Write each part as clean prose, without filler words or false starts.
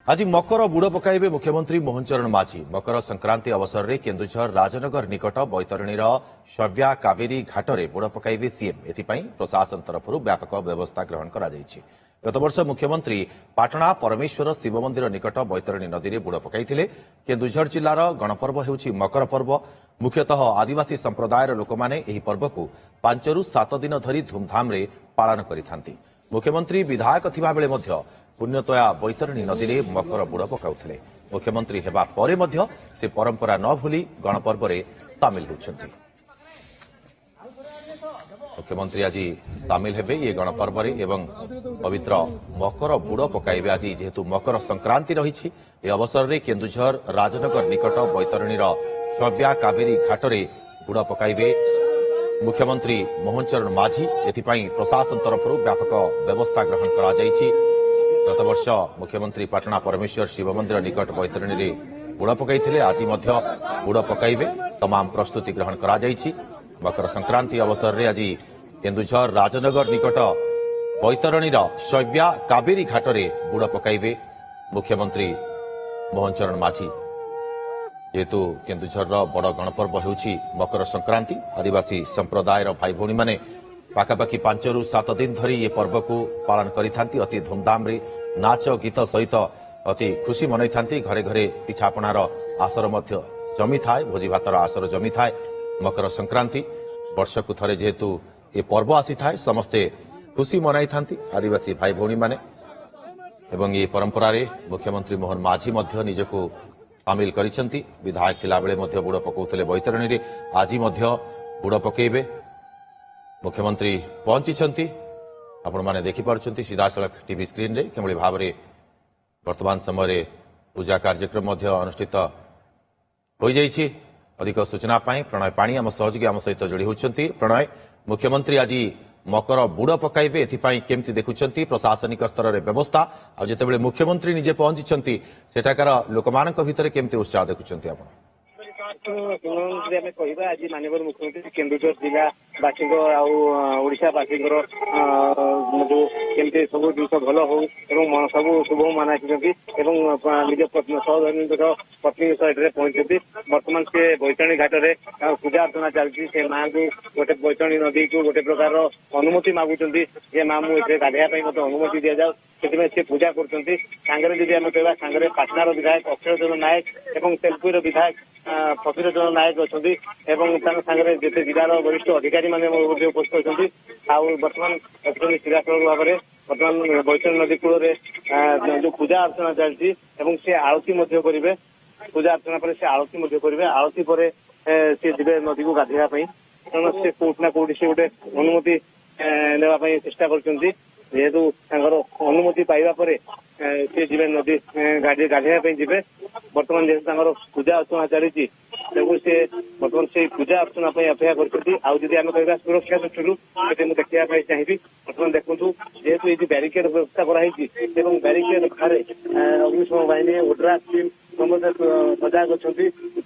आज मकर बुड़ पकाइबे मुख्यमंत्री मोहन चरण माझी। मकर संक्रांति अवसर में केन्दुझर राजनगर निकट बैतरणीर शव्या कावेरी घाटरे बुड़ पकाइबे सीएम। एथिपाई प्रशासन तरफ व्यापक व्यवस्था ग्रहण करा जायछि। गत वर्ष मुख्यमंत्री पाटणा परमेश्वर शिव मंदिर निकट बैतरणी नदी में बुड़ पकाइथिले। केन्दुझर जिल्लार गणपर्व हेउछि मकर पर्व। मुख्यतः आदिवासी संप्रदायर लोकमाने एही पर्व को 5 ରୁ 7 दिन धरी धूमधाम रे पालन करिथांती। मुख्यमंत्री विधायक थिबा बेले मध्य पुण्यतया बैतरणी नदी में मकर बुड़ पकाउथिले। मुख्यमंत्री हेबा परे मध्य से परंपरा न भूली गणपर्व रे सामिल होउछंती। मुख्यमंत्री आज सामिल हेबे ये गणपर्व रे एवं पवित्र मकर बुड़ पकाइबे। आज जेहेतु मकर संक्रांति रही ए अवसर में केन्दुझर राजनगर निकट बैतरणीर शव्या कावेरी घाटरे बुड़ पकाइबे मुख्यमंत्री मोहन चरण माझी। एथिपाई प्रशासन तरफ व्यापक व्यवस्था ग्रहण करा जायछि। गत वर्ष मुख्यमंत्री पाटणा परमेश्वर शिव मंदिर निकट बैतरणी में बुड़ पकाइथिले। आज मध्य बुड़ पकाइबे तमाम प्रस्तुति ग्रहण करा जायछि। मकर संक्रांति अवसर में आज केन्दुझर राजनगर निकट बैतरणीर शव्या कावेरी घाटरे बुड़ पकाइबे मुख्यमंत्री मोहन चरण माझी। जेहेतु केन्दुझर बड़ गणपर्व हेउछि मकर संक्रांति। आदिवासी संप्रदायर भाई भौणी माने पाखापाखि 5 ରୁ 7 दिन धरी ये पर्व को पालन करिथांती। अति धूमधाम रे नाच गीत सहित अति खुशी मनई थांती। घरे घरे पिठापणार आसर मध्य जमी थाए, भोजी भातर आसर जमी थाए। मकर संक्रांति वर्ष को थरे जेहेतु ये पर्व आसी थाए समस्ते खुशी मनाई थांती आदिवासी भाई भौणी माने। एवं ये परंपरा रे मुख्यमंत्री मोहन माझी मध्य निजको सामिल करिसेंती। विधायक थिला बेले मध्य बुड़ पकाउथिले बैतरणी रे। आज मध्य बुड़ पकेइबे मुख्यमंत्री पहुंची। आपण माने देखि पारुछंती सीधासलख टीवी स्क्रीन रे केमळी भाबरे वर्तमान समय पूजा कार्यक्रम मध्य अनुष्ठित हो जाइछि। अधिक सूचना पाई प्रणय पाणी आम सहयोगी आम सहित जोड़ी होउछंती। प्रणय, मुख्यमंत्री आज मकर बुड़ पकाइबे एथिपाई केमती देखुछंती प्रशासनिक स्तर रे व्यवस्था आ जेतेबेले मुख्यमंत्री निजे पहुंची सेठाकार लोकमानक भितरे केमती उत्साह देखुछंती आपण? आज माननीय मुख्यमंत्री केन्दुझर जिलावासी आशावासी जो केमती सब जिन भल हो सब शुभ मनाई निज सहधर्मी पत्नी सहित पहुंचती। बर्तमान से बैतरणी घाट में पूजा अर्चना चलती। से माँ को गोटे बैतरणी नदी को गोटे प्रकार अनुमति मागुंट जे माँ मुझे गाधेवाई मत अनुमति दि जाऊ से पूजा करुँच। सांगे जदि आम कह सांगे पाटणार विधायक अक्षय चरण नायक और तेलपुर विधायक फकीर चरण नायक अच्छा सांगे जिते जिलार वरिष्ठ अधिकारी मैंने उपस्थित होती। बर्तमान सीधासलख भाव में बर्तमान बैतरणी नदी कूल जो पूजा अर्चना चलती से आरती करेंगे। पूजा अर्चना पर से आरती करेंगे। आरती पर सी जी नदी को गाधेवाई कारण से कौटना कौटी से गोटे अनुमति नापी चेष्टा कर जेहेतु अनुमति पाइबा पर सी जी नदी गाधेवाई जी। बर्तमान जेहेतु पूजा अर्चना चली से बर्तमान से पूजा अर्चना अपेक्षा कर सुरक्षा दृष्टि मुझे देखा चाहिए। बर्तमान देखु जेहेतु ये बैरिकेड व्यवस्था कराई बैरिकेड बाहर अग्निशम बाहिनी ओड्राफ टीम समस्त सजाग अच्छा।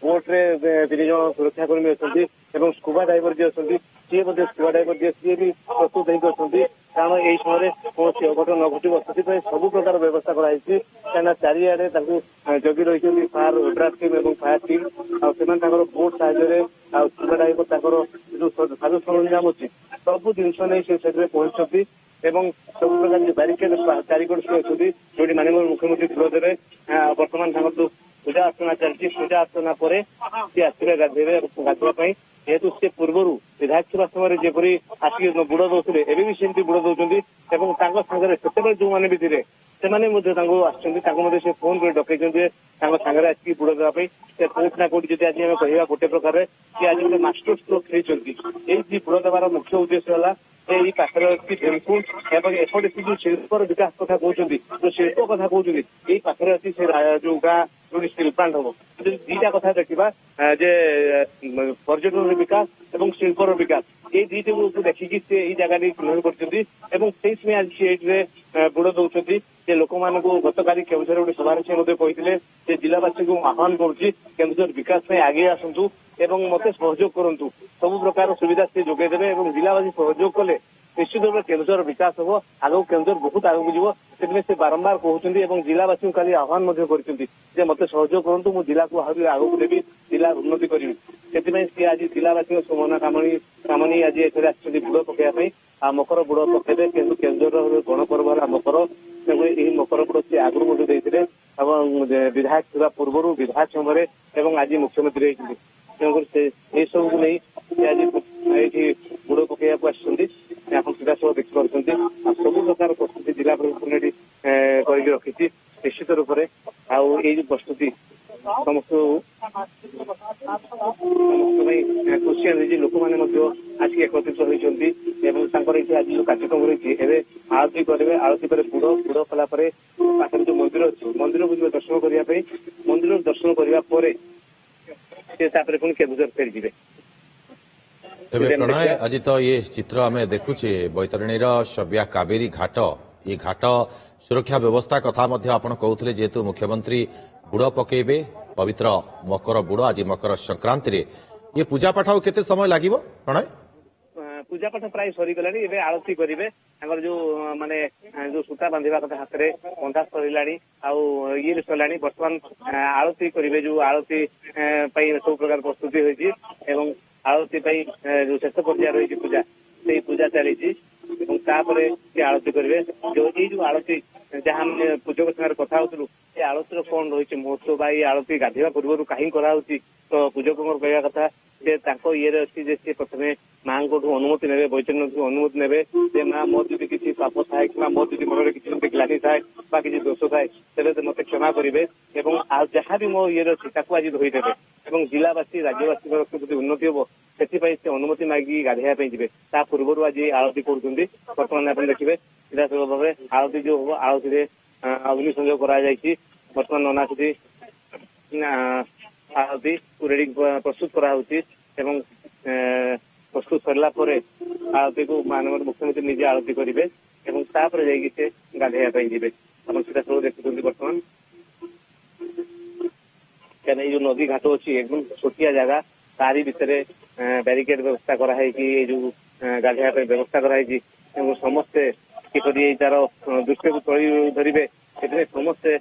बोट रे 3 जन सुरक्षाकर्मी अच्छा स्कूबा डाइवर जी अच्छा सी स्कूबा डाइवर जी सी भी प्रस्तुत होती कारण यही समय कौन अघटन न घटो से सब प्रकार व्यवस्था कराई कहीं चारिड़े जगी रही फायर ओड्राफ टीम और फायर टीम से बोट साहय स्कूबा डाइवर जो साजु सरंजाम अच्छी सब जिन नहीं पहुंचती सब प्रकार बैरिकेड चारिकड़ से अच्छी जो माननीय मुख्यमंत्री विरोध में बर्तमान जो पूजा अर्चना चलती। पूजा अर्चना पर सी आसवे गाधेबे गाधेवाई जेहेतु से पूर्व विधायक था समय जेपरी आसिक बुड़ दौले एवं भी सेमती बुड़ दौरान सांगे से जो मैंने भी थे से फोन कर डकई सांगे आसिक बुड़ देवाई कौटना कौटी जब आज आम कह गोटे प्रकार सी आज गोटे मास्टर स्ट्रोक खेली बुड़ देवार मुख्य उद्देश्य है यही पाखे अच्छी भीमकुंड एपटे से जो शिल्पर विकास कथा कहते जो शिल्प कथा कहते यही पाखे अच्छी से जो गाँ जो स्टील प्लांट हम दीटा कथा देखा जे पर्यटन विकास और शिल्पर विकास ये दुईट को देखिकी से यही जगह चिन्हित कर आज सी बुड़ दौरान से लोक मान गतकाली केन्दुझर गोटे सभा से कहते जिलावासी को आह्वान करुच्ची केन्दुझर विकास में आगे आसतु एवं मत सहयोग करूँ सब प्रकार सुविधा से जोगेदेवे जिलावासी सहयोग कले निश्चित भाव केन्दुझर विकास हम आगे केन्दुझर बहुत आगे जीव ସେଥିପାଇଁ ସେ ବାରମ୍ବାର କହୁଛନ୍ତି ଏବଂ ଜିଲ୍ଲାବାସୀଙ୍କୁ କାଲି ଆହ୍ୱାନ ମଧ୍ୟ କରିଛନ୍ତି ଯେ ମତେ ସହଯୋଗ କରନ୍ତୁ, ମୁଁ ଜିଲ୍ଲାକୁ ଆହୁରି ଆଗକୁ ନେବି, ଜିଲ୍ଲା ଉନ୍ନତି କରିବି। ସେଥିପାଇଁ ସେ ଆଜି ଜିଲ୍ଲାବାସୀଙ୍କ ସୁମନା କାମନି ଆଜି ଏଠାରେ ଆସିଛନ୍ତି ବୁଡ଼ ପକେଇବା ପାଇଁ। ଆଉ ମକର ବୁଡ଼ ପକେଇବେ, କିନ୍ତୁ କେନ୍ଦୁଝରର ଗଣପର୍ବ ହେଲା ମକର। ତେଣୁ ଏହି ମକର ବୁଡ଼ ସେ ଆଗରୁ ମଧ୍ୟ ଦେଇଥିଲେ ଏବଂ ବିଧାୟକ ଥିବା ପୂର୍ବରୁ ବିଧାୟକ ସମୟରେ ଏବଂ ଆଜି ମୁଖ୍ୟମନ୍ତ୍ରୀ ହେଇଛନ୍ତି। ତେଣୁକରି ସେ ଏସବୁକୁ ନେଇ ସେ ଆଜି ଏଇଠି ବୁଡ଼ ପକେଇବାକୁ ଆସିଛନ୍ତି। ଆପଣ ସିଧାସଳଖ ଦେଖିପାରୁଛନ୍ତି। ଆଉ ସବୁ ପ୍ରକାର ପ୍ରସ୍ତୁତି ଜିଲ୍ଲା ପ୍ରଶାସନ ଏଠି କରିକି ରଖିଛି ନିଶ୍ଚିତ ରୂପରେ। ଆଉ ଏଇ ଯୋଉ ପ୍ରସ୍ତୁତି ସମସ୍ତ ପାଇଁ ଖୁସି ଆଣିଛି। ଲୋକମାନେ ମଧ୍ୟ ଆଜି ଏକତ୍ରିତ ହୋଇଛନ୍ତି ଏବଂ ତାଙ୍କର ଏଠି ଆଜି ଯୋଉ କାର୍ଯ୍ୟକ୍ରମ ରହିଛି, ଏବେ ଆଳତୀ କରିବେ। ଆଳତୀ ପରେ ବୁଡ଼ କଲା ପରେ ପାଖରେ ଯୋଉ ମନ୍ଦିର ଅଛି, ମନ୍ଦିରକୁ ଯିବେ ଦର୍ଶନ କରିବା ପାଇଁ। ମନ୍ଦିର ଦର୍ଶନ କରିବା ପରେ ସେ ତାପରେ ପୁଣି କେନ୍ଦୁଝର ଫେରିଯିବେ। ତେବେ ପ୍ରଣୟ, ଆଜି ତ ଇଏ ଚିତ୍ର ଆମେ ଦେଖୁଛେ ବୈତରଣୀର ସବ୍ୟା କାବେରୀ ଘାଟ, ଏ ଘାଟ ସୁରକ୍ଷା ବ୍ୟବସ୍ଥା କଥା ମଧ୍ୟ ଆପଣ କହୁଥିଲେ, ଯେହେତୁ ମୁଖ୍ୟମନ୍ତ୍ରୀ ବୁଡ଼ ପକେଇବେ ପବିତ୍ର ମକର ବୁଡ଼, ଆଜି ମକର ସଂକ୍ରାନ୍ତିରେ ଇଏ ପୂଜାପାଠ ଆଉ କେତେ ସମୟ ଲାଗିବ ପ୍ରଣୟ? ପୂଜାପାଠ ପ୍ରାୟ ସରିଗଲାଣି। ଏବେ ଆଳତୀ କରିବେ। ତାଙ୍କର ଯୋଉ ମାନେ ଯୋଉ ସୂତା ବାନ୍ଧିବା କଥା ହାତରେ ବନ୍ଧା ସରିଲାଣି, ଆଉ ଇଏ ବି ସରିଲାଣି। ବର୍ତ୍ତମାନ ଆଳତୀ କରିବେ। ଯୋଉ ଆଳତୀ ପାଇଁ ସବୁ ପ୍ରକାର ପ୍ରସ୍ତୁତି ହୋଇଛି ଏବଂ ଆଳତୀ ପାଇଁ ଯୋଉ ଶେଷ ପର୍ଯ୍ୟାୟ ରହିଛି ପୂଜା, ସେଇ ପୂଜା ଚାଲିଛି ଏବଂ ତାପରେ ସେ ଆଳତୀ କରିବେ। ଏଇ ଯୋଉ ଆଳତୀ ଯାହା ଆମେ ପୂଜକ ସାଙ୍ଗରେ କଥା ହଉଥିଲୁ, ସେ ଆଳତୀର କଣ ରହିଛି ମହତ୍ତ୍ୱ ବା ଏଇ ଆଳତୀ ଗାଧେଇବା ପୂର୍ବରୁ କାହିଁକି କରାହଉଛି, ତ ପୂଜକଙ୍କର କହିବା କଥା ସେ ତାଙ୍କ ଇଏରେ ଅଛି ଯେ ସେ ପ୍ରଥମେ ମାଙ୍କଠୁ ଅନୁମତି ନେବେ, ବୈତରଣୀଠୁ ଅନୁମତି ନେବେ ଯେ ମା ମୋର ଯଦି କିଛି ପାପ ଥାଏ କିମ୍ବା ମୋର ଯଦି ମନରେ କିଛି ଗ୍ଲାନି ଥାଏ ବା କିଛି ଦୋଷ ଥାଏ, ତେବେ ମତେ କ୍ଷମା କରିବେ ଏବଂ ଆଉ ଯାହା ବି ମୋ ଇଏରେ ଅଛି ତାକୁ ଆଜି ଧୋଇଦେବେ ଏବଂ ଜିଲ୍ଲାବାସୀ ରାଜ୍ୟବାସୀଙ୍କର ଯଦି ଉନ୍ନତି ହବ ସେଥିପାଇଁ ସେ ଅନୁମତି ମାଗିକି ଗାଧେଇବା ପାଇଁ ଯିବେ। ତା ପୂର୍ବରୁ ଆଜି ଆଳତୀ କରୁଛନ୍ତି। ବର୍ତ୍ତମାନ ଆପଣ ଦେଖିବେ ସିଧାସଳଖ ଭାବରେ ଆଳତୀ ଯୋଉ ହବ, ଆଳତୀରେ ଅଗ୍ନି ସଂଯୋଗ କରାଯାଇଛି। ବର୍ତ୍ତମାନ ନନା ସେଠି ଆଳତୀ ରେଡି ପ୍ରସ୍ତୁତ କରାହଉଛି ଏବଂ ପ୍ରସ୍ତୁତ ସରିଲା ପରେ ଆଳତୀକୁ ମାନଙ୍କର ମୁଖ୍ୟମନ୍ତ୍ରୀ ନିଜେ ଆଳତୀ କରିବେ ଏବଂ ତାପରେ ଯାଇକି ସେ ଗାଧେଇବା ପାଇଁ ଯିବେ। ଆପଣ ସିଧାସଳଖ ଦେଖୁଛନ୍ତି ବର୍ତ୍ତମାନ। କାରଣ ଏଇ ଯୋଉ ନଦୀ ଘାଟ ଅଛି ଏକଦମ ଛୋଟିଆ ଜାଗା, ତାରି ଭିତରେ ବ୍ୟାରିକେଡ ବ୍ୟବସ୍ଥା କରାହେଇଛି, ଏଇ ଯୋଉ ଗାଧେଇବା ପାଇଁ ବ୍ୟବସ୍ଥା କରାହେଇଛି ଏବଂ ସମସ୍ତେ କିପରି ଏଇ ତାର ଦୃଶ୍ୟକୁ ତଳି ଧରିବେ ସେଥିପାଇଁ ସମସ୍ତେ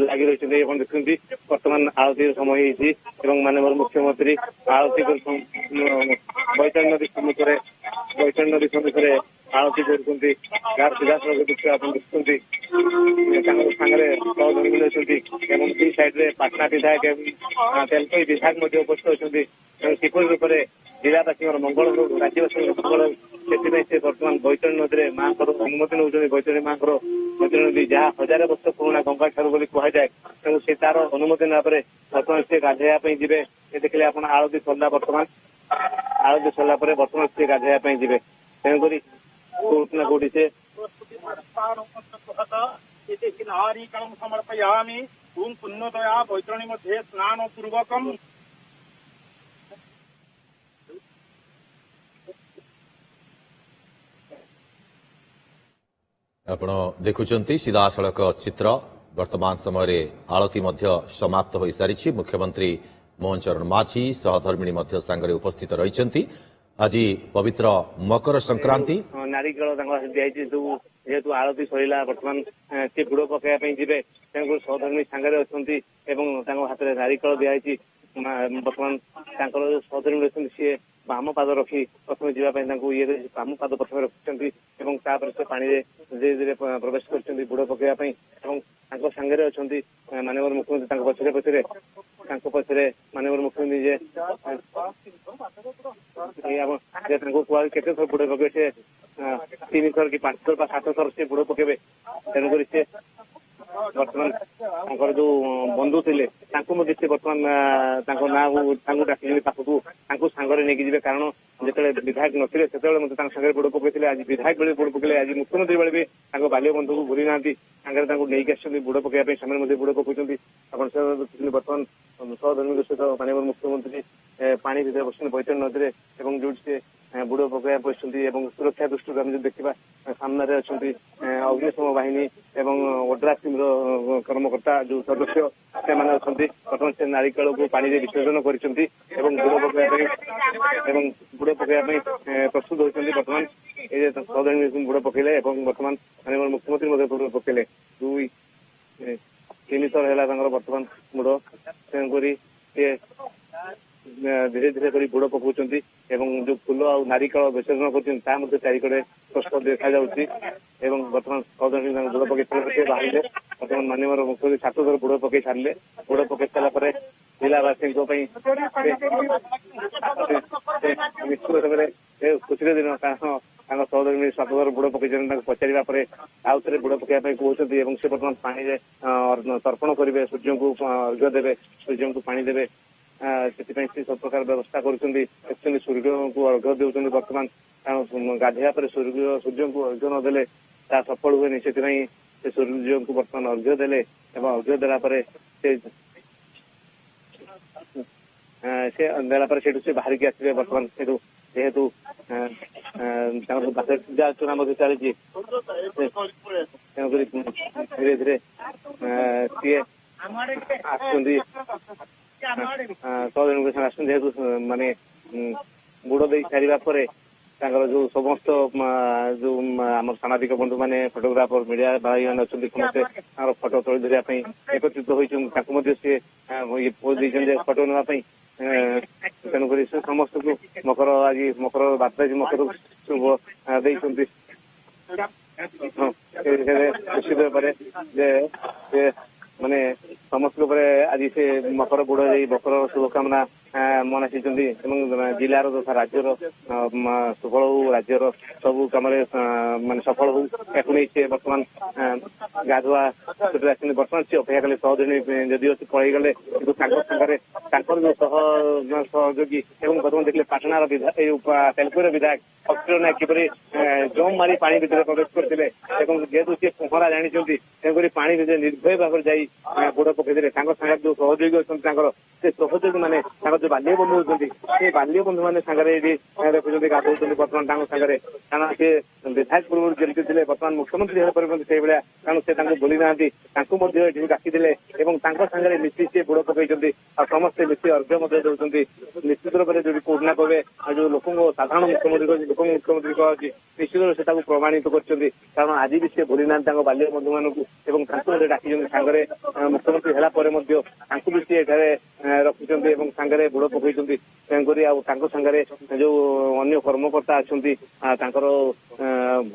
ଲାଗି ରହିଛନ୍ତି। ଆପଣ ଦେଖୁଛନ୍ତି ବର୍ତ୍ତମାନ ଆଳତୀର ସମୟ ହେଇଛି ଏବଂ ମାନନୀୟ ମୁଖ୍ୟମନ୍ତ୍ରୀ ଆଳତୀ ବୈତରଣୀ ନଦୀ ସମ୍ମୁଖରେ ଆଳତୀ କରୁଛନ୍ତି। ଯାହାର ସିଧାସଳଖ ଦୃଶ୍ୟ ଆପଣ ଦେଖୁଛନ୍ତି। ତାଙ୍କ ସାଙ୍ଗରେ ସହଧର୍ମୀ ଅଛନ୍ତି ଏବଂ ଦୁଇ ସାଇଡରେ ପାଟନା ବିଧାୟକ ଏବଂ ତେଲକୋଇ ବିଧାୟକ ମଧ୍ୟ ଉପସ୍ଥିତ ଅଛନ୍ତି। ତେଣୁ କିପରି ରୂପରେ ଜିଲ୍ଲାବାସୀଙ୍କର ମଙ୍ଗଳ ହଉ, ରାଜ୍ୟବାସୀଙ୍କର ମଙ୍ଗଳ ହଉ, ସେଥିପାଇଁ ସେ ବର୍ତ୍ତମାନ ବୈତରଣୀ ନଦୀରେ ମାଙ୍କର ଅନୁମତି ନେଉଛନ୍ତି। ବୈତରଣୀ ମାଙ୍କର ବୈତରଣୀ ନଦୀ ଯାହା 1000 ବର୍ଷ ପୁରୁଣା ଗଙ୍ଗା ଠାରୁ ବୋଲି କୁହାଯାଏ। ତେଣୁ ସେ ତାର ଅନୁମତି ନେବା ପରେ ବର୍ତ୍ତମାନ ସେ ଗାଧେଇବା ପାଇଁ ଯିବେ। ଦେଖିଲେ ଆପଣ ଆଳତୀ ସରିଲା, ବର୍ତ୍ତମାନ ଆଳତୀ ସରିଲା ପରେ ବର୍ତ୍ତମାନ ସେ ଗାଧେଇବା ପାଇଁ ଯିବେ। ତେଣୁକରି କୋଉଠି ନା କୋଉଠି ସେ ସମର୍ପୟାମି ଓಂ ପୁଣ୍ୟଦୟା ବୈତରଣୀ मध्ये ସ୍ନାନ ପୂର୍ବକମ୍। ଆପଣ ଦେଖୁଛନ୍ତି ସିଧାସଳଖ ଚିତ୍ର। ବର୍ତ୍ତମାନ ସମୟରେ ଆଳତୀ ମଧ୍ୟ ସମାପ୍ତ ହୋଇସାରିଛି। ମୁଖ୍ୟମନ୍ତ୍ରୀ ମୋହନ ଚରଣ ମାଝୀ ସହଧର୍ମିଣୀ ମଧ୍ୟ ସାଙ୍ଗରେ ଉପସ୍ଥିତ ରହିଛନ୍ତି। ଆଜି ପବିତ୍ର ମକର ସଂକ୍ରାନ୍ତି। ନାରିକେଳ ତାଙ୍କ ଦିଆଯାଇଛି ସବୁ, ଯେହେତୁ ଆଳତୀ ସରିଲା ବର୍ତ୍ତମାନ ସେ ବୁଡ଼ ପକେଇବା ପାଇଁ ଯିବେ। ତେଣୁକରି ସହଧର୍ମିଣୀ ସାଙ୍ଗରେ ଅଛନ୍ତି ଏବଂ ତାଙ୍କ ହାତରେ ନାରିକେଳ ଦିଆଯାଇଛି। ବର୍ତ୍ତମାନ ତାଙ୍କର ଯୋଉ ସହଧର୍ମିଣୀ ଅଛନ୍ତି ସିଏ ବାମ ପାଦ ରଖି ପ୍ରଥମେ ଯିବା ପାଇଁ ତାଙ୍କୁ ଇଏରେ ବାମ ପାଦ ପ୍ରଥମେ ରଖିଛନ୍ତି ଏବଂ ତାପରେ ସେ ପାଣିରେ ଧୀରେ ଧୀରେ ପ୍ରବେଶ କରିଛନ୍ତି ବୁଡ଼ ପକେଇବା ପାଇଁ ଏବଂ ତାଙ୍କ ସାଙ୍ଗରେ ଅଛନ୍ତି ମାନ୍ୟବର ମୁଖ୍ୟମନ୍ତ୍ରୀ। ତାଙ୍କ ପଛରେ ମାନ୍ୟବର ମୁଖ୍ୟମନ୍ତ୍ରୀ ଯେ ତାଙ୍କୁ କୁହା କେତେ ଥର ବୁଡ଼ ପକେଇବେ, ସେ 3 ଥର କି 5 ଥର ବା 7 ଥର ସେ ବୁଡ଼ ପକେଇବେ। ତେଣୁକରି ସେ ବର୍ତ୍ତମାନ ତାଙ୍କର ଯୋଉ ବନ୍ଧୁ ଥିଲେ ତାଙ୍କୁ ମଧ୍ୟ ସେ ବର୍ତ୍ତମାନ ତାଙ୍କ ନାଁକୁ ତାଙ୍କୁ ଡାକିଛନ୍ତି ପାଖକୁ, ତାଙ୍କୁ ସାଙ୍ଗରେ ନେଇକି ଯିବେ। କାରଣ ଯେତେବେଳେ ବିଧାୟକ ନଥିଲେ ସେତେବେଳେ ମଧ୍ୟ ତାଙ୍କ ସାଙ୍ଗରେ ବୁଡ଼ ପକେଇଥିଲେ। ଆଜି ବିଧାୟକ ବେଳେ ବୁଡ଼ ପକେଇଲେ, ଆଜି ମୁଖ୍ୟମନ୍ତ୍ରୀ ବେଳେ ବି ତାଙ୍କ ବାଲ୍ୟ ବନ୍ଧୁକୁ ଭୁଲି ନାହାନ୍ତି। ସାଙ୍ଗରେ ତାଙ୍କୁ ନେଇକି ଆସିଛନ୍ତି ବୁଡ଼ ପକେଇବା ପାଇଁ, ସେମାନେ ମଧ୍ୟ ବୁଡ଼ ପକଉଛନ୍ତି। ଆପଣ ବର୍ତ୍ତମାନ ସହଧର୍ମୀଙ୍କ ସହିତ ମାନ୍ୟବର ମୁଖ୍ୟମନ୍ତ୍ରୀ ପାଣି ଭିତରେ ବସିଛନ୍ତି ବୈତରଣୀ ନଦୀରେ ଏବଂ ଯୋଉଠି ସେ ବୁଡ଼ ପକେଇବା ବସିଛନ୍ତି ଏବଂ ସୁରକ୍ଷା ଦୃଷ୍ଟିରୁ ଆମେ ଯଦି ଦେଖିବା ସାମ୍ନାରେ ଅଛନ୍ତି ଅଗ୍ନିଶମ ବାହିନୀ ଏବଂ ଓଡ୍ରାଫ ଟିମର କର୍ମକର୍ତ୍ତା ଯୋଉ ସଦସ୍ୟ ସେମାନେ ଅଛନ୍ତି। ବର୍ତ୍ତମାନ ସେ ନାରିକେଳକୁ ପାଣିରେ ବିସର୍ଜନ କରିଛନ୍ତି ଏବଂ ବୁଡ଼ ପକେଇବା ପାଇଁ ପ୍ରସ୍ତୁତ ହୋଇଛନ୍ତି। ବର୍ତ୍ତମାନ ଏ ସହଧର୍ମିଣୀ ବୁଡ଼ ପକେଇଲେ ଏବଂ ବର୍ତ୍ତମାନ ମାननीय ମୁଖ୍ୟମନ୍ତ୍ରୀ ମଧ୍ୟ ବୁଡ଼ ପକେଇଲେ। 2-3 ଥର ହେଲା ତାଙ୍କର ବର୍ତ୍ତମାନ ବୁଡ଼, ତେଣୁକରି ସେ ଧୀରେ ଧୀରେ କରି ବୁଡ଼ ପକଉଛନ୍ତି ଏବଂ ଯୋଉ ଫୁଲ ଆଉ ନାରିକେଳ ବିସର୍ଜନ କରୁଛନ୍ତି ତାହା ମଧ୍ୟ ଚାରିକଡେ ସ୍ପଷ୍ଟ ଦେଖାଯାଉଛି ଏବଂ ବର୍ତ୍ତମାନ ସହଧର୍ମିଣୀ ତାଙ୍କୁ ବୁଡ଼ ପକେଇ ସାରିଲା ପରେ ସେ ବାହାରିଲେ। ବର୍ତ୍ତମାନ ମାନ୍ୟବର ମୁଖ୍ୟମନ୍ତ୍ରୀ 7 ଥର ବୁଡ଼ ପକେଇ ସାରିଲେ। ବୁଡ଼ ପକେଇ ସାରିଲା ପରେ ଜିଲ୍ଲାବାସୀଙ୍କ ପାଇଁ ନିଶ୍ଚିତ ଭାବରେ ଖୁସିର ଦିନ, କାରଣ ତାଙ୍କ ସହଧର୍ମିଣୀ 7 ଥର ବୁଡ଼ ପକେଇଛନ୍ତି। ତାଙ୍କୁ ପଚାରିବା ପରେ ଆଉ ଥରେ ବୁଡ଼ ପକେଇବା ପାଇଁ କହୁଛନ୍ତି ଏବଂ ସେ ବର୍ତ୍ତମାନ ପାଣିରେ ତର୍ପଣ କରିବେ, ସୂର୍ଯ୍ୟଙ୍କୁ ଅର୍ଘ୍ୟ ଦେବେ, ସୂର୍ଯ୍ୟଙ୍କୁ ପାଣି ଦେବେ। ସେଥିପାଇଁ ସେ ସବୁ ପ୍ରକାର ବ୍ୟବସ୍ଥା କରୁଛନ୍ତି। ଆକ୍ଚୁଆଲି ସୂର୍ଯ୍ୟଙ୍କୁ ଅର୍ଘ୍ୟ ଦେଉଛନ୍ତି। ବର୍ତ୍ତମାନ ଗାଧୋଇବା ପରେ ସୂର୍ଯ୍ୟଙ୍କୁ ଅର୍ଘ୍ୟ ନଦେଲେ ତାହା ସଫଳ ହୁଏନି। ସେଥିପାଇଁ ସେ ସୂର୍ଯ୍ୟଙ୍କୁ ବର୍ତ୍ତମାନ ଅର୍ଘ୍ୟ ଦେଲେ ଏବଂ ଅର୍ଘ୍ୟ ଦେଲା ପରେ ସେ ଦେଲା ପରେ ସେଠୁ ସେ ବାହାରିକି ଆସିବେ। ବର୍ତ୍ତମାନ ସେଠୁ ଯେହେତୁ ତାଙ୍କର ବାସରେ ପୂଜା ଅର୍ଚ୍ଚନା ମଧ୍ୟ ଚାଲିଛି, ତେଣୁକରି ଧୀରେ ଧୀରେ ସିଏ ଆସୁଛନ୍ତି ଆସୁଛନ୍ତି ଯେହେତୁ ମାନେ ବୁଡ଼ ଦେଇ ସାରିବା ପରେ ତାଙ୍କର ଯୋଉ ସମସ୍ତ ଯୋଉ ଆମର ସାମାଜିକ ବନ୍ଧୁ ମାନେ, ଫଟୋଗ୍ରାଫର, ମିଡିଆ ଭାଇମାନେ ଅଛନ୍ତି, ସମସ୍ତେ ତାଙ୍କର ଫଟୋ ତୋଳି ଧରିବା ପାଇଁ ଏକତ୍ରିତ ହୋଇଛନ୍ତି। ତାଙ୍କୁ ମଧ୍ୟ ସିଏ ପୋଜ ଦେଇଛନ୍ତି ଫଟୋ ନେବା ପାଇଁ। ତେଣୁକରି ସେ ସମସ୍ତଙ୍କୁ ଆଜି ମକର ବାର୍ତ୍ତା ମକର ଦେଇଛନ୍ତି। ନିଶ୍ଚିତ ଭାବରେ ଯେ ମାନେ ସମସ୍ତଙ୍କ ଉପରେ ଆଜି ସେ ମକର ବୁଡ଼ ଦେଇ ମକର ଶୁଭକାମନା ମନାଇଛନ୍ତି ଏବଂ ଜିଲ୍ଲାର ତଥା ରାଜ୍ୟର ସୁଫଳ ହଉ, ରାଜ୍ୟର ସବୁ କାମରେ ମାନେ ସଫଳ ହଉ, ଏହାକୁ ନେଇ ସେ ବର୍ତ୍ତମାନ ଗାଧୁଆ ସେଠାରେ ଆସିଛନ୍ତି। ବର୍ତ୍ତମାନ ସେ ଅପେକ୍ଷା କଲେ ସହଧର୍ମିଣୀ ଯଦିଓ ସେ ପଳେଇଗଲେ, କିନ୍ତୁ ତାଙ୍କ ସାଙ୍ଗରେ ତାଙ୍କର ଯୋଉ ସହଯୋଗୀ ଏବଂ ବର୍ତ୍ତମାନ ଦେଖିଲେ ପାଟଣାର ତେଲୁଗୁର ବିଧାୟକ ଅକ୍ଷର ନାୟକ କିପରି ଜମ୍ ମାରି ପାଣି ଭିତରେ ପ୍ରବେଶ କରିଥିଲେ ଏବଂ ଯେହେତୁ ସେ ପହଁରା ଜାଣିଛନ୍ତି, ତେଣୁକରି ପାଣି ଭିତରେ ନିର୍ଭୟ ଭାବରେ ଯାଇ ବୁଡ଼ ପକେଇଥିଲେ। ତାଙ୍କ ସାଙ୍ଗରେ ଯୋଉ ସହଯୋଗୀ ଅଛନ୍ତି, ତାଙ୍କର ସେ ସହଯୋଗୀ ମାନେ ତାଙ୍କର ଯୋଉ ବାଲ୍ୟ ବନ୍ଧୁ ଅଛନ୍ତି, ସେ ବାଲ୍ୟ ବନ୍ଧୁ ମାନେ ସାଙ୍ଗରେ ଏଠି ଦେଖୁଛନ୍ତି ଗାଧଉଛନ୍ତି ବର୍ତ୍ତମାନ ତାଙ୍କ ସାଙ୍ଗରେ। କାରଣ ସେ ବିଧାୟକ ପୂର୍ବରୁ ଯେମିତି ଥିଲେ, ବର୍ତ୍ତମାନ ମୁଖ୍ୟମନ୍ତ୍ରୀ ହେବା ପରେ ମଧ୍ୟ ସେଇଭଳିଆ, କାରଣ ସେ ତାଙ୍କୁ ଭୁଲି ନାହାନ୍ତି। ତାଙ୍କୁ ମଧ୍ୟ ଏଠି ଡାକିଥିଲେ ଏବଂ ତାଙ୍କ ସାଙ୍ଗରେ ମିଶି ସେ ବୁଡ଼ ପକେଇଛନ୍ତି। ଆଉ ସମସ୍ତେ ମିଶି ଅର୍ଘ୍ୟ ମଧ୍ୟ ଦେଉଛନ୍ତି। ନିଶ୍ଚିତ ଭାବରେ ଯଦି କୋଉଠି ନା କହିବେ ଯୋଉ ଲୋକଙ୍କ ସାଧାରଣ ମୁଖ୍ୟମନ୍ତ୍ରୀଙ୍କ ଅଛି, ନିଶ୍ଚିତ ଭାବରେ ସେ ତାକୁ ପ୍ରମାଣିତ କରିଛନ୍ତି। କାରଣ ଆଜି ବି ସେ ଭୁଲି ନାହାନ୍ତି ତାଙ୍କ ବାଲ୍ୟ ବନ୍ଧୁ ମାନଙ୍କୁ ଏବଂ ତାଙ୍କୁ ମଧ୍ୟ ଡାକିଛନ୍ତି ସାଙ୍ଗରେ। ମୁଖ୍ୟମନ୍ତ୍ରୀ ହେଲା ପରେ ମଧ୍ୟ ତାଙ୍କୁ ବି ସେ ଏଠାରେ ରଖିଛନ୍ତି ଏବଂ ସାଙ୍ଗରେ ବୁଡ଼ ପକେଇଛନ୍ତି। ତେଣୁକରି ଆଉ ତାଙ୍କ ସାଙ୍ଗରେ ଯୋଉ ଅନ୍ୟ କର୍ମକର୍ତ୍ତା ଅଛନ୍ତି, ତାଙ୍କର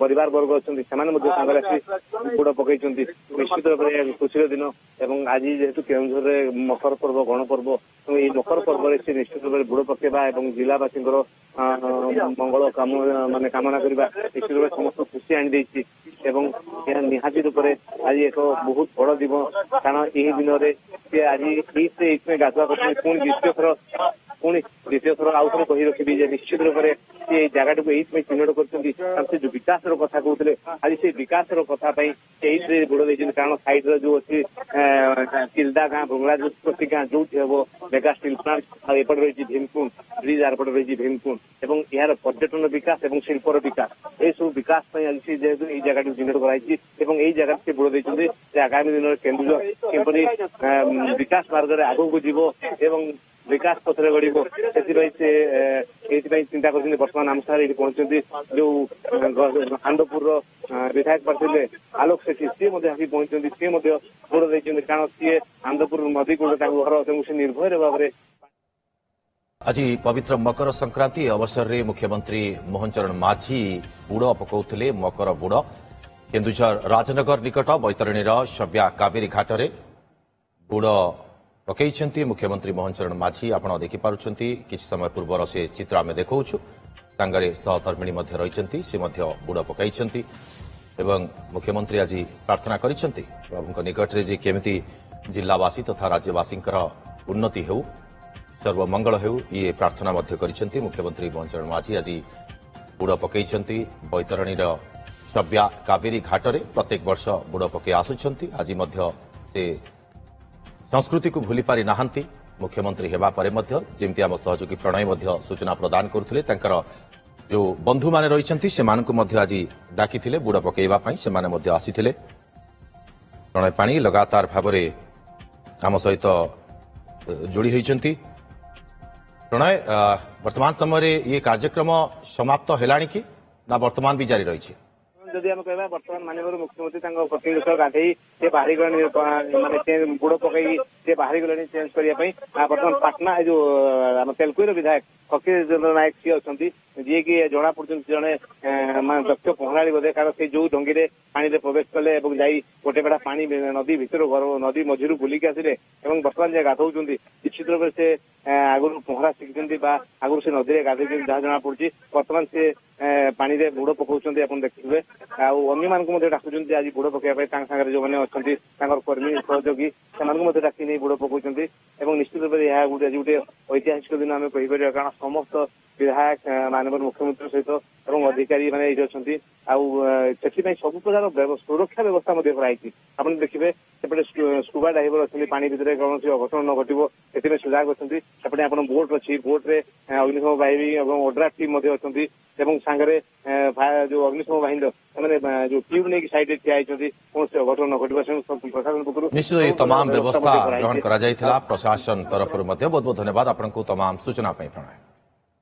ପରିବାର ବର୍ଗ ଅଛନ୍ତି, ସେମାନେ ମଧ୍ୟ ସାଙ୍ଗରେ ଆସି ବୁଡ଼ ପକେଇଛନ୍ତି। ନିଶ୍ଚିତ ଭାବରେ ଖୁସିର ଦିନ ଏବଂ ଆଜି ଯେହେତୁ କେଉଁଝରରେ ମକର ପର୍ବ, ଗଣପର୍ବ, ତେଣୁ ଏଇ ମକର ପର୍ବରେ ସେ ନିଶ୍ଚିତ ଭାବରେ ବୁଡ଼ ପକେଇବା ଏବଂ ଜିଲ୍ଲାବାସୀଙ୍କର ମଙ୍ଗଳ କାମନା କରିବା ନିଶ୍ଚିତ ଭାବରେ ସମସ୍ତଙ୍କୁ ଖୁସି ଆଣିଦେଇଛି ଏବଂ ଏହା ନିହାତି ରୂପରେ ଆଜି ଏକ ବହୁତ ବଡ଼ ଦିନ। କାରଣ ଏହି ଦିନରେ ସେ ଆଜି ଏଇଥିପାଇଁ ଗାଧୁଆ କରୁଛନ୍ତି। ପୁଣି ଦ୍ୱିତୀୟ ଥର ଆଉ ଥରେ କହି ରଖିବି ଯେ ନିଶ୍ଚିତ ରୂପରେ ସେ ଏଇ ଜାଗାଟିକୁ ଏଇଥିପାଇଁ ଚିହ୍ନଟ କରିଛନ୍ତି। ସେ ଯୋଉ ବିକାଶର କଥା କହୁଥିଲେ, ଆଜି ସେ ବିକାଶର କଥା ପାଇଁ ଏଇଥିରେ ବୁଡ଼ ଦେଇଛନ୍ତି। କାରଣ ସାଇଡରେ ଯୋଉ ଅଛି ଚିଲଦା ଗାଁ, ବଙ୍ଗଳାଦେଶୀ ଗାଁ, ଯୋଉଠି ହବ ମେଗା ଷ୍ଟିଲ ପ୍ଲାଣ୍ଟ, ଆଉ ଏପଟେ ରହିଛି ଭୀମକୁଣ୍ଡ ବ୍ରିଜ, ଆରପଟେ ରହିଛି ଭୀମକୁଣ୍ଡ ଏବଂ ଏହାର ପର୍ଯ୍ୟଟନ ବିକାଶ ଏବଂ ଶିଳ୍ପର ବିକାଶ, ଏସବୁ ବିକାଶ ପାଇଁ ଆଜି ଯେହେତୁ ଏଇ ଜାଗାଟିକୁ ଚିହ୍ନଟ କରାଯାଇଛି ଏବଂ ଏଇ ଜାଗାରେ ସେ ବୁଡ଼ ଦେଇଛନ୍ତି ଯେ ଆଗାମୀ ଦିନରେ କେନ୍ଦୁଝର କିପରି ବିକାଶ ମାର୍ଗରେ ଆଗକୁ ଯିବ ଏବଂ ବିକାଶ ପଥରେ ଗଡ଼ିବ, ସେଥିପାଇଁ ସେ ଏଇଥିପାଇଁ ଚିନ୍ତା କରିଛନ୍ତି। ବର୍ତ୍ତମାନ ଆମ ସାର୍ ଏଇଠି ପହଞ୍ଚନ୍ତି ଯୋଉ ଆନନ୍ଦପୁରର ବିଧାୟକ ଥିଲେ ଆଲୋକ ସେଠୀ, ସିଏ ମଧ୍ୟ ଆସି ପହଞ୍ଚିଛନ୍ତି। ସିଏ ମଧ୍ୟ ବୁଡ଼ ଦେଇଛନ୍ତି, କାରଣ ସିଏ ଆନନ୍ଦପୁର ନଦୀ କୂଳରେ ତାଙ୍କ ଘର ତେଣୁ ସେ ନିର୍ଭୟରେ ଭାବରେ। ଆଜି ପବିତ୍ର ମକର ସଂକ୍ରାନ୍ତି ଅବସରରେ ମୁଖ୍ୟମନ୍ତ୍ରୀ ମୋହନ ଚରଣ ମାଝୀ ବୁଡ଼ ପକାଉଥିଲେ। ମକର ବୁଡ଼ କେନ୍ଦୁଝର ରାଜନଗର ନିକଟ ବୈତରଣୀର ସବ୍ୟା କାବେରୀ ଘାଟରେ ବୁଡ଼ ପକାଇଛନ୍ତି ମୁଖ୍ୟମନ୍ତ୍ରୀ ମୋହନ ଚରଣ ମାଝୀ। ଆପଣ ଦେଖିପାରୁଛନ୍ତି କିଛି ସମୟ ପୂର୍ବର ସେ ଚିତ୍ର ଆମେ ଦେଖାଉଛୁ। ସାଙ୍ଗରେ ସହଧର୍ମିଣୀ ମଧ୍ୟ ରହିଛନ୍ତି, ସେ ମଧ୍ୟ ବୁଡ଼ ପକାଇଛନ୍ତି ଏବଂ ମୁଖ୍ୟମନ୍ତ୍ରୀ ଆଜି ପ୍ରାର୍ଥନା କରିଛନ୍ତି ପ୍ରଭୁଙ୍କ ନିକଟରେ ଯେ କେମିତି ଜିଲ୍ଲାବାସୀ ତଥା ରାଜ୍ୟବାସୀଙ୍କର ଉନ୍ନତି ହେଉ, ସର୍ବମଙ୍ଗଳ ହେଉ, ଇଏ ପ୍ରାର୍ଥନା ମଧ୍ୟ କରିଛନ୍ତି। ମୁଖ୍ୟମନ୍ତ୍ରୀ ମୋହନ ଚରଣ ମାଝୀ ଆଜି ବୁଡ଼ ପକାଇଛନ୍ତି ବୈତରଣୀର ସବ୍ୟା କାବେରୀ ଘାଟରେ। ପ୍ରତ୍ୟେକ ବର୍ଷ ବୁଡ଼ ପକାଇ ଆସୁଛନ୍ତି। ଆଜି ମଧ୍ୟ ସେ ସଂସ୍କୃତିକୁ ଭୁଲି ପାରି ନାହାନ୍ତି। ମୁଖ୍ୟମନ୍ତ୍ରୀ ହେବା ପରେ ମଧ୍ୟ ଯେମିତି ଆମ ସହଯୋଗୀ ପ୍ରଣୟ ମଧ୍ୟ ସୂଚନା ପ୍ରଦାନ କରୁଥିଲେ, ତାଙ୍କର ଯୋଉ ବନ୍ଧୁମାନେ ରହିଛନ୍ତି ସେମାନଙ୍କୁ ମଧ୍ୟ ଆଜି ଡାକିଥିଲେ ବୁଡ଼ ପକାଇବା ପାଇଁ, ସେମାନେ ମଧ୍ୟ ଆସିଥିଲେ। ପ୍ରଣୟ ପାଣି ଲଗାତାର ଭାବରେ ଆମ ସହିତ ଯୋଡ଼ି ହୋଇଛନ୍ତି। ପ୍ରଣୟ, ବର୍ତ୍ତମାନ ସମୟରେ ଇଏ କାର୍ଯ୍ୟକ୍ରମ ସମାପ୍ତ ହେଲାଣି କି? ନା ବର୍ତ୍ତମାନ ବି ଜାରି ରହିଛି? ଯଦି ଆମେ କହିବା ବର୍ତ୍ତମାନ ମାନ୍ୟବର ମୁଖ୍ୟମନ୍ତ୍ରୀ ତାଙ୍କ ପତ୍ନୀଙ୍କ ସହ ଗାଧେଇ ସେ ବାହାରି ଗଲେଣି ମାନେ ବୁଡ ପକେଇକି ସେ ବାହାରି ଗଲେଣି ଚେଞ୍ଜ କରିବା ପାଇଁ। ବର୍ତ୍ତମାନ ପାଟନା ଏ ଯୋଉ ଆମ ତେଲକୁଇର ବିଧାୟକ ଫକୀର ଚନ୍ଦ୍ର ନାୟକ ସିଏ ଅଛନ୍ତି, ଯିଏକି ଜଣା ପଡୁଛନ୍ତି ଜଣେ ଦକ୍ଷ ପହଁରାଳି ବୋଧେ, କାରଣ ସେ ଯୋଉ ଡଙ୍ଗିରେ ପାଣିରେ ପ୍ରବେଶ କଲେ ଏବଂ ଯାଇ ଗୋଟେ ବେଢା ପାଣି ନଦୀ ଭିତରୁ ନଦୀ ମଝିରୁ ବୁଲିକି ଆସିଲେ ଏବଂ ବର୍ତ୍ତମାନ ଯେ ଗାଧଉଛନ୍ତି, ନିଶ୍ଚିତ ଭାବରେ ସେ ଆଗରୁ ପହଁରା ଶିଖିଛନ୍ତି ବା ଆଗରୁ ସେ ନଦୀରେ ଗାଧେଇଛନ୍ତି ଯାହା ଜଣା ପଡୁଛି। ବର୍ତ୍ତମାନ ସେ ପାଣିରେ ବୁଡ ପକଉଛନ୍ତି, ଆପଣ ଦେଖିଥିବେ। ଆଉ ଅନ୍ୟମାନଙ୍କୁ ମଧ୍ୟ ଡାକୁଛନ୍ତି ଆଜି ବୁଡ ପକେଇବା ପାଇଁ, ତାଙ୍କ ସାଙ୍ଗରେ ଯୋଉମାନେ ଅଛନ୍ତି ତାଙ୍କର କର୍ମୀ ସହଯୋଗୀ ସେମାନଙ୍କୁ ମଧ୍ୟ ଡାକି ନେଇ ବୁଡ ପକଉଛନ୍ତି। ଏବଂ ନିଶ୍ଚିତ ଭାବରେ ଏହା ଗୋଟେ ଐତିହାସିକ ଦିନ ଆମେ କହିପାରିବା, କାରଣ ସମସ୍ତ ବିଧାୟକ ମାନ୍ୟବର ମୁଖ୍ୟମନ୍ତ୍ରୀ ସହିତ ଏବଂ ଅଧିକାରୀ ମାନେ ଏଇଠି ଅଛନ୍ତି। ଆଉ ସେଥିପାଇଁ ସବୁ ପ୍ରକାର ସୁରକ୍ଷା ବ୍ୟବସ୍ଥା ମଧ୍ୟ କରାଯାଇଛି। ଆପଣ ଦେଖିବେ ସେପଟେ ସ୍କୁବା ଡାଇଭର ଅଛନ୍ତି, ପାଣି ଭିତରେ କୌଣସି ଅଘଟଣ ନ ଘଟିବ ସେଥିପାଇଁ ସଜାଗ ଅଛନ୍ତି। ସେପଟେ ଆପଣ ବୋଟ ଅଛି, ବୋଟରେ ଅଗ୍ନିଶମ ବାହିନୀ ଏବଂ ଓଡ୍ରାଫ ଟିମ୍ ମଧ୍ୟ ଅଛନ୍ତି ଏବଂ ସାଙ୍ଗରେ ଯୋଉ ଅଗ୍ନିଶମ ବାହିନୀର ସେମାନେ ଯୋଉ ଟ୍ୟୁବ ନେଇକି ସାଇଡରେ ଠିଆ ହେଇଛନ୍ତି, କୌଣସି ଅଘଟଣ ନ ଘଟିବା ପ୍ରଶାସନ ପକ୍ଷରୁ ନିଶ୍ଚିତ ଏହି ତମାମ ବ୍ୟବସ୍ଥା ଗ୍ରହଣ କରାଯାଇଥିଲା ପ୍ରଶାସନ ତରଫରୁ ମଧ୍ୟ। ବହୁତ ବହୁତ ଧନ୍ୟବାଦ ଆପଣଙ୍କୁ ତମାମ ସୂଚନା ପାଇଁ। ପ୍ରଣୟ।